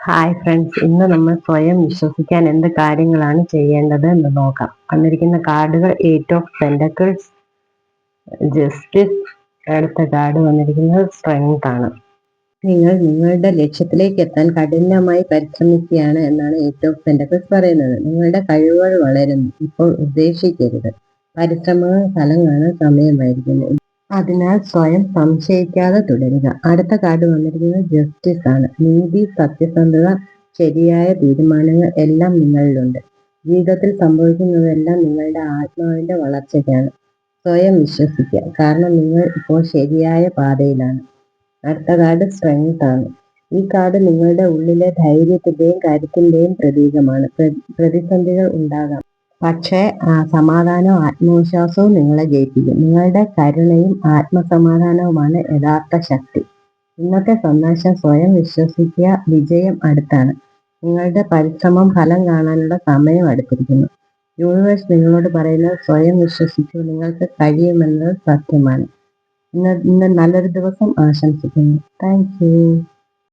Hi friends, ഇന്ന് നമ്മൾ സ്വയം വിശ്വസിക്കാൻ എന്ത് കാര്യങ്ങളാണ് ചെയ്യേണ്ടത് എന്ന് നോക്കാം. വന്നിരിക്കുന്ന കാർഡുകൾ 8 ഓഫ് പെന്റക്കിൾസ്, ജസ്റ്റിസ്. അടുത്ത കാർഡ് വന്നിരിക്കുന്നത് സ്ട്രെങ്ത് ആണ്. നിങ്ങൾ നിങ്ങളുടെ ലക്ഷ്യത്തിലേക്ക് എത്താൻ കഠിനമായി പരിശ്രമിക്കുകയാണ് എന്നാണ് 8 ഓഫ് പെന്റക്കിൾസ് പറയുന്നത്. നിങ്ങളുടെ കഴിവുകൾ വളരുന്നു. ഇപ്പോൾ ഉപേക്ഷിക്കരുത്. പരിശ്രമങ്ങൾ ഫലം കാണാൻ സമയമായിരിക്കുന്നു. അതിനാൽ സ്വയം സംശയിക്കാതെ തുടരുക. അടുത്ത കാർഡ് വന്നിരിക്കുന്നത് ജസ്റ്റിസ് ആണ്. നീതി, സത്യസന്ധത, ശരിയായ തീരുമാനങ്ങൾ എല്ലാം നിങ്ങളിലുണ്ട്. ജീവിതത്തിൽ സംഭവിക്കുന്നതെല്ലാം നിങ്ങളുടെ ആത്മാവിന്റെ വളർച്ചയ്ക്കാണ്. സ്വയം വിശ്വസിക്കുക, കാരണം നിങ്ങൾ ഇപ്പോൾ ശരിയായ പാതയിലാണ്. അടുത്ത കാർഡ് സ്ട്രെങ്ത് ആണ്. ഈ കാർഡ് നിങ്ങളുടെ ഉള്ളിലെ ധൈര്യത്തിന്റെയും കരുത്തിന്റെയും പ്രതീകമാണ്. പ്രതിസന്ധികൾ ഉണ്ടാകാം, പക്ഷേ സമാധാനവും ആത്മവിശ്വാസവും നിങ്ങളെ ജയിപ്പിക്കും. നിങ്ങളുടെ കരുണയും ആത്മസമാധാനവുമാണ് യഥാർത്ഥ ശക്തി. ഇന്നത്തെ സന്ദേശം: സ്വയം വിശ്വസിക്കുക, വിജയം അടുത്താണ്. നിങ്ങളുടെ പരിശ്രമം ഫലം കാണാനുള്ള സമയം അടുത്തിരിക്കുന്നു. യൂണിവേഴ്സ് നിങ്ങളോട് പറയുന്നത് സ്വയം വിശ്വസിക്കൂ, നിങ്ങൾക്ക് കഴിയുമെന്നത് സത്യമാണ്. ഇന്ന് നല്ലൊരു ദിവസം ആശംസിക്കുന്നു. Thank you.